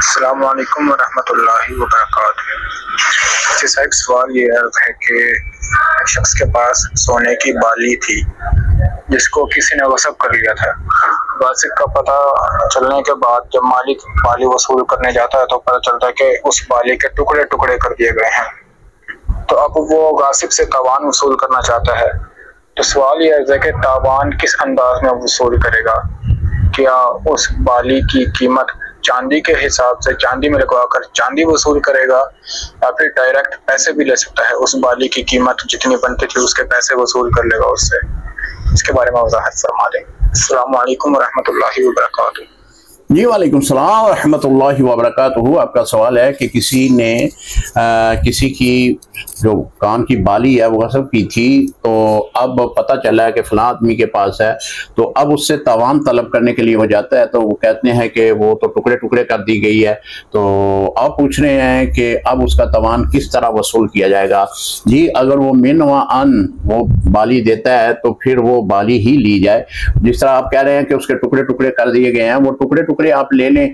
अस्सलाम वालेकुम वरहमतुल्लाहि वबरकातुहू। जी साहब, सवाल ये है कि एक शख्स के पास सोने की बाली थी जिसको किसी ने गस्ब कर लिया था। वासिक का पता चलने के बाद जब मालिक बाली वसूल करने जाता है तो पता चलता है कि उस बाली के टुकड़े टुकड़े कर दिए गए हैं। तो अब वो गासिब से तावान वसूल करना चाहता है। तो सवाल ये है कि तावान किस अंदाज में वसूल करेगा? क्या उस बाली की कीमत चांदी के हिसाब से चांदी में लगवाकर चांदी वसूल करेगा, या फिर डायरेक्ट पैसे भी ले सकता है, उस बाली की कीमत जितनी बनती थी उसके पैसे वसूल कर लेगा उससे? इसके बारे में वजाहत फरमा दें। अस्सलाम वालेकुम वरहमतुल्लाहि वबरकातुहू। जी वालेकुम सलाम रहमतुल्लाहि व बरकातुहू। आपका सवाल है कि किसी ने किसी की जो कान की बाली है वो गस्ब की थी, तो अब पता चला है कि फलां आदमी के पास है, तो अब उससे तावान तलब करने के लिए वो जाता है। तो वो कहते हैं कि वो तो टुकड़े टुकड़े कर दी गई है, तो अब पूछ रहे हैं कि अब उसका तावान किस तरह वसूल किया जाएगा। जी, अगर वो मिन व अन वो बाली देता है तो फिर वो बाली ही ली जाए। जिस तरह आप कह रहे हैं कि उसके टुकड़े टुकड़े कर दिए गए हैं, वो टुकड़े टुकड़े आप ले लें,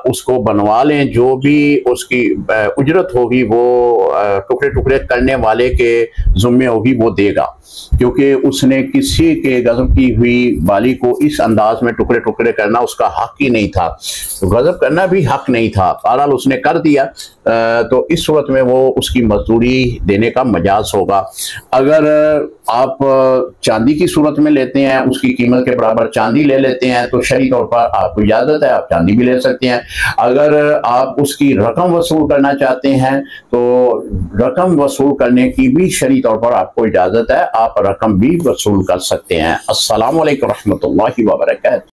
उसको बनवा लें, जो भी उसकी उजरत होगी वो टुकड़े टुकड़े करने वाले के जुम्मे होगी वो देगा, क्योंकि उसने किसी के गज़ब की हुई बाली को इस अंदाज में टुकड़े टुकड़े करना उसका हक ही नहीं था। तो गज़ब करना भी हक नहीं था, बहरहाल उसने कर दिया, तो इस सूरत में वो उसकी मजदूरी देने का मजाज होगा। अगर आप चांदी की सूरत में लेते हैं, उसकी कीमत के बराबर चांदी ले लेते हैं, तो शरई तौर पर आपको इजाज़त है, आप चांदी भी ले सकते हैं। अगर आप उसकी रकम वसूल करना चाहते हैं तो रकम वसूल करने की भी शरई तौर पर आपको इजाज़त है, आप रकम भी वसूल कर सकते हैं। अस्सलामु अलैकुम रहमतुल्लाहि व बरकातुहू।